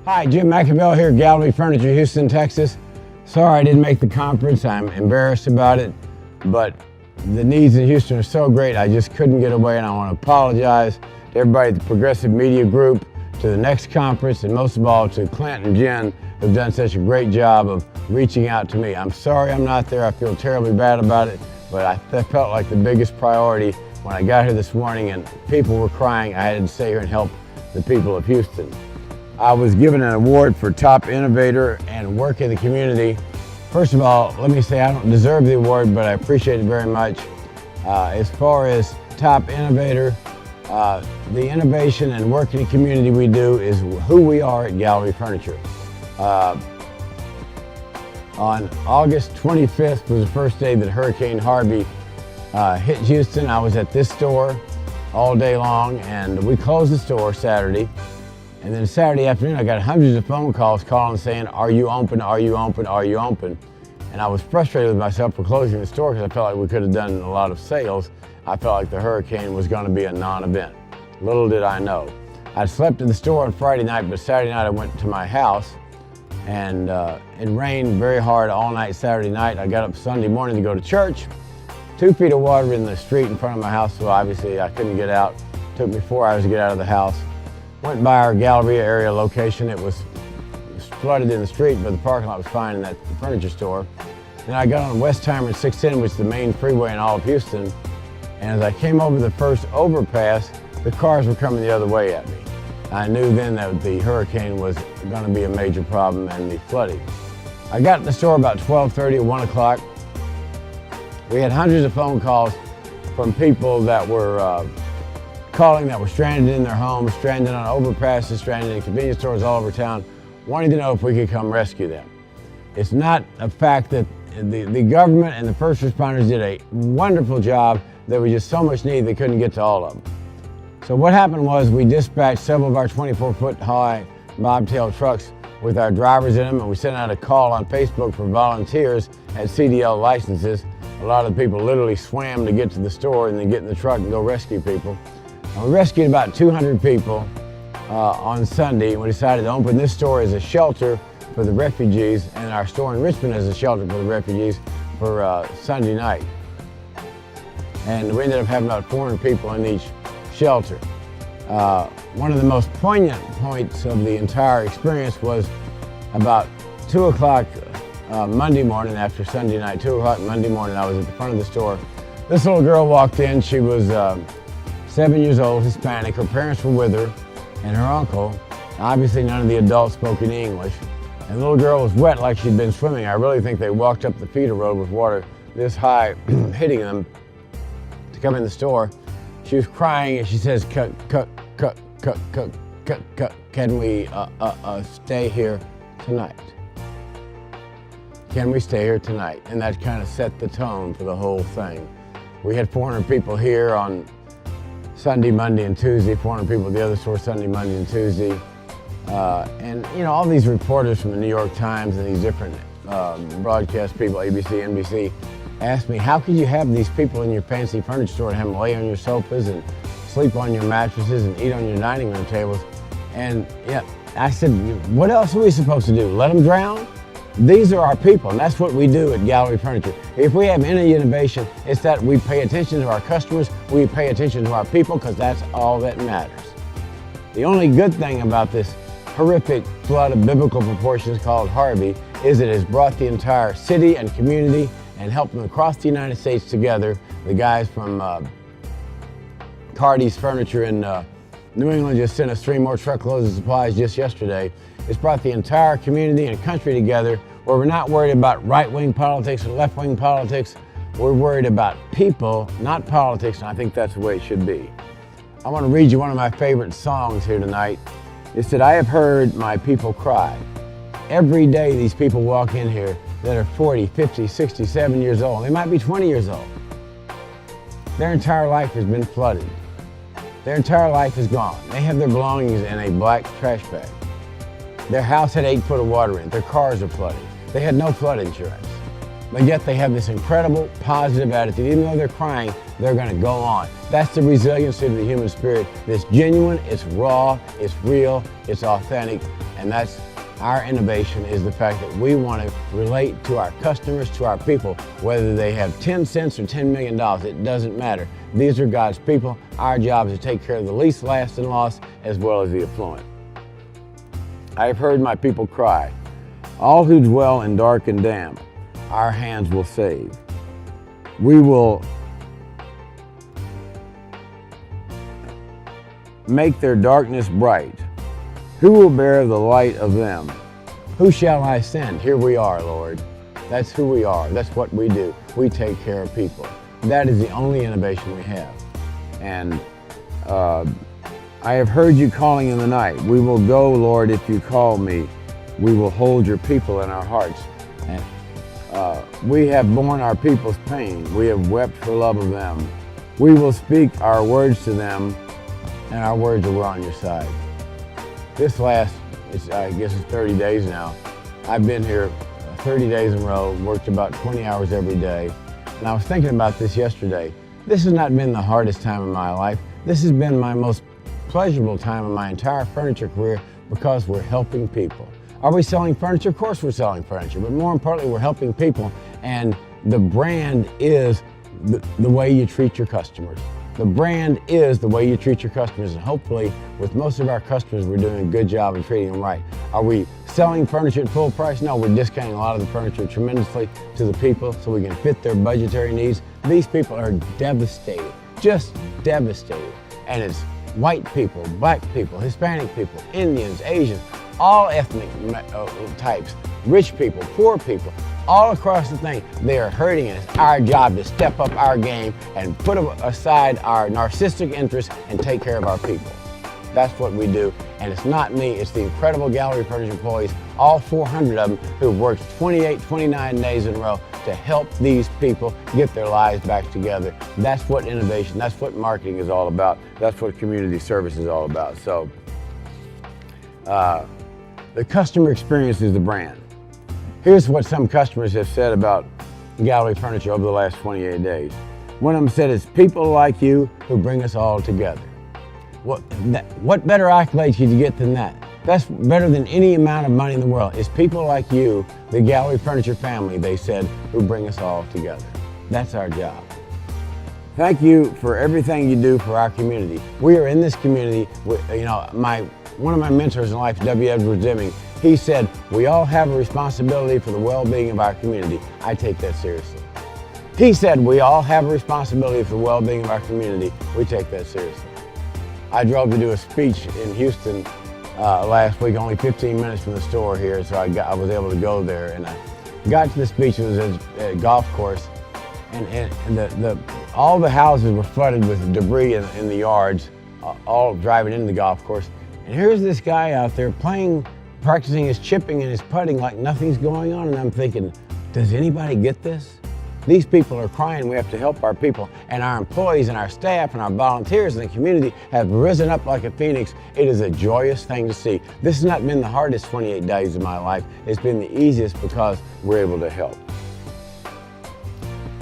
Hi, Jim McAvell here, Gallery Furniture, Houston, Texas. Sorry I didn't make the conference. I'm embarrassed about it, but the needs in Houston are so great, I just couldn't get away, and I want to apologize to everybody at the Progressive Media Group, to the next conference, and most of all to Clint and Jen, who've done such a great job of reaching out to me. I'm sorry I'm not there. I feel terribly bad about it, but I felt like the biggest priority when I got here this morning and people were crying. I had to stay here and help the people of Houston. I was given an award for Top Innovator and Work in the Community. First of all, let me say I don't deserve the award, but I appreciate it very much. As far as Top Innovator, the innovation and work in the community we do is who we are at Gallery Furniture. On August 25th was the first day that Hurricane Harvey hit Houston. I was at this store all day long, and we closed the store Saturday. And then Saturday afternoon, I got hundreds of phone calls calling saying, "Are you open? Are you open? Are you open?" And I was frustrated with myself for closing the store because I felt like we could have done a lot of sales. I felt like the hurricane was going to be a non-event. Little did I know. I slept in the store on Friday night, but Saturday night I went to my house, and it rained very hard all night Saturday night. I got up Sunday morning to go to church. 2 feet of water in the street in front of my house, so obviously I couldn't get out. It took me 4 hours to get out of the house. Went by our Galleria area location. It was flooded in the street, but the parking lot was fine in that furniture store. Then I got on Westheimer and 610, which is the main freeway in all of Houston. And as I came over the first overpass, the cars were coming the other way at me. I knew then that the hurricane was going to be a major problem and the flooding. I got to the store about 12:30 or 1 o'clock. We had hundreds of phone calls from people that were calling that were stranded in their homes, stranded on overpasses, stranded in convenience stores all over town, wanting to know if we could come rescue them. It's not a fact that the government and the first responders did a wonderful job. There was just so much need they couldn't get to all of them. So what happened was we dispatched several of our 24-foot high bobtail trucks with our drivers in them, and we sent out a call on Facebook for volunteers at CDL licenses. A lot of the people literally swam to get to the store and then get in the truck and go rescue people. And we rescued about 200 people on Sunday. We decided to open this store as a shelter for the refugees and our store in Richmond as a shelter for the refugees for Sunday night. And we ended up having about 400 people in each shelter. One of the most poignant points of the entire experience was about 2 o'clock Monday morning after Sunday night. 2 o'clock Monday morning, I was at the front of the store. This little girl walked in. She was 7 years old, Hispanic. Her parents were with her and her uncle. Obviously none of the adults spoke any English. And the little girl was wet like she'd been swimming. I really think they walked up the feeder road with water this high hitting them to come in the store. She was crying and she says, "Cut, can we stay here tonight? Can we stay here tonight?" And that kind of set the tone for the whole thing. We had 400 people here on Sunday, Monday, and Tuesday, 400 people at the other store Sunday, Monday, and Tuesday. And you know, all these reporters from the New York Times and these different broadcast people, ABC, NBC, asked me, how could you have these people in your fancy furniture store and have them lay on your sofas and sleep on your mattresses and eat on your dining room tables? And yeah, I said, what else are we supposed to do? Let them drown? These are our people, and that's what we do at Gallery Furniture. If we have any innovation, it's that we pay attention to our customers, we pay attention to our people, because that's all that matters. The only good thing about this horrific flood of biblical proportions called Harvey is it has brought the entire city and community and helped them across the United States together. The guys from Cardi's Furniture in New England just sent us 3 more truckloads of supplies just yesterday. It's brought the entire community and country together where we're not worried about right-wing politics or left-wing politics. We're worried about people, not politics, and I think that's the way it should be. I want to read you one of my favorite songs here tonight. It said, "I have heard my people cry." Every day these people walk in here that are 40, 50, 60, 70 years old. They might be 20 years old. Their entire life has been flooded. Their entire life is gone. They have their belongings in a black trash bag. Their house had 8 foot of water in it. Their cars are flooded. They had no flood insurance. But yet they have this incredible positive attitude. Even though they're crying, they're going to go on. That's the resiliency of the human spirit. It's genuine, it's raw, it's real, it's authentic. And that's our innovation, is the fact that we want to relate to our customers, to our people, whether they have 10 cents or $10 million, it doesn't matter. These are God's people. Our job is to take care of the least, last, and lost, as well as the affluent. I have heard my people cry, all who dwell in dark and damp, our hands will save. We will make their darkness bright. Who will bear the light of them? Who shall I send? Here we are, Lord. That's who we are. That's what we do. We take care of people. That is the only innovation we have. And I have heard you calling in the night. We will go, Lord, if you call me. We will hold your people in our hearts. And we have borne our people's pain. We have wept for love of them. We will speak our words to them, and our words are on your side. This last, I guess it's 30 days now. I've been here 30 days in a row, worked about 20 hours every day. And I was thinking about this yesterday. This has not been the hardest time of my life. This has been my most pleasurable time of my entire furniture career, because we're helping people. Are we selling furniture? Of course we're selling furniture, but more importantly, we're helping people. And the brand is the way you treat your customers. The brand is the way you treat your customers, and hopefully with most of our customers we're doing a good job of treating them right. Are we selling furniture at full price? No, we're discounting a lot of the furniture tremendously to the people so we can fit their budgetary needs. These people are devastated, just devastated. And it's white people, black people, Hispanic people, Indians, Asians, all ethnic types, rich people, poor people, all across the thing. They are hurting, and it's our job to step up our game and put aside our narcissistic interests and take care of our people. That's what we do. And it's not me, it's the incredible Gallery Furniture employees, all 400 of them, who've worked 28, 29 days in a row to help these people get their lives back together. That's what innovation, that's what marketing is all about. That's what community service is all about. So, the customer experience is the brand. Here's what some customers have said about Gallery Furniture over the last 28 days. One of them said, it's people like you who bring us all together. What better accolades could you get than that? That's better than any amount of money in the world. It's people like you, the Gallery Furniture family, they said, who bring us all together. That's our job. Thank you for everything you do for our community. We are in this community. One of my mentors in life, W. Edwards Deming, he said, we all have a responsibility for the well-being of our community. I take that seriously. He said, we all have a responsibility for the well-being of our community. We take that seriously. I drove to do a speech in Houston last week, only 15 minutes from the store here, so I was able to go there. And I got to the speech. It was at a golf course, and all the houses were flooded with debris in the yards, all driving into the golf course. And here's this guy out there practicing his chipping and his putting like nothing's going on. And I'm thinking, does anybody get this? These people are crying. We have to help our people. And our employees and our staff and our volunteers in the community have risen up like a phoenix. It is a joyous thing to see. This has not been the hardest 28 days of my life. It's been the easiest because we're able to help.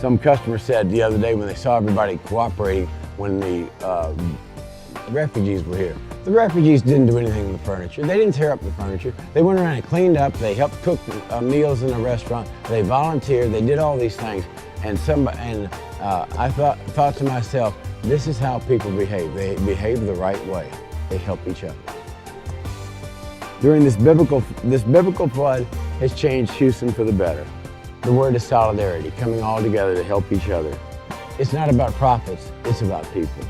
Some customer said the other day when they saw everybody cooperating when the refugees were here. The refugees didn't do anything with the furniture. They didn't tear up the furniture. They went around and cleaned up. They helped cook meals in the restaurant. They volunteered. They did all these things. And I thought to myself, this is how people behave. They behave the right way. They help each other. During this biblical flood has changed Houston for the better. The word is solidarity, coming all together to help each other. It's not about profits. It's about people.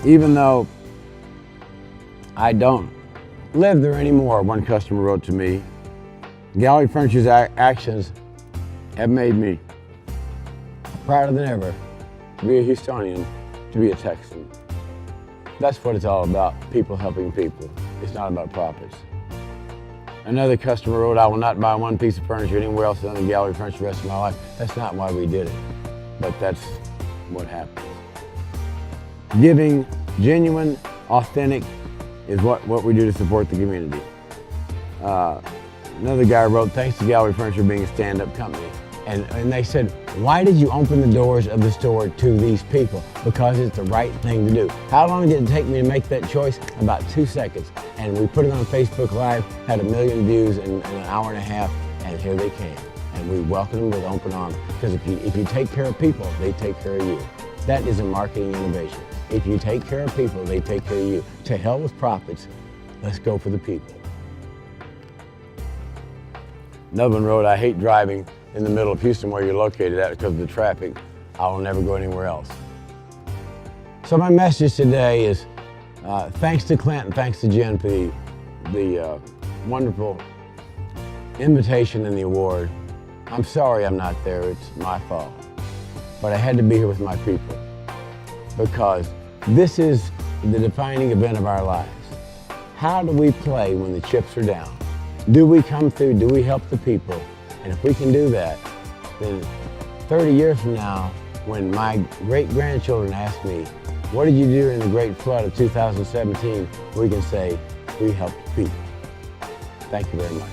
Even though I don't live there anymore, one customer wrote to me, Gallery Furniture's actions have made me prouder than ever to be a Houstonian, to be a Texan. That's what it's all about, people helping people. It's not about profits. Another customer wrote, I will not buy one piece of furniture anywhere else than the Gallery Furniture the rest of my life. That's not why we did it, but that's what happened. Giving, genuine, authentic, is what we do to support the community. Another guy wrote, thanks to Gallery Furniture being a stand-up company. And they said, why did you open the doors of the store to these people? Because it's the right thing to do. How long did it take me to make that choice? About 2 seconds. And we put it on Facebook Live, had 1 million views in an hour and a half, and here they came. And we welcomed them with open arms. Because if you take care of people, they take care of you. That is a marketing innovation. If you take care of people, they take care of you. To hell with profits, let's go for the people. Dublin Road, I hate driving in the middle of Houston where you're located at because of the traffic. I will never go anywhere else. So my message today is thanks to Clint and thanks to Jen for the wonderful invitation and the award. I'm sorry I'm not there, it's my fault. But I had to be here with my people because this is the defining event of our lives. How do we play when the chips are down? Do we come through? Do we help the people? And if we can do that, then 30 years from now, when my great-grandchildren ask me, what did you do during the great flood of 2017? We can say, we helped people. Thank you very much.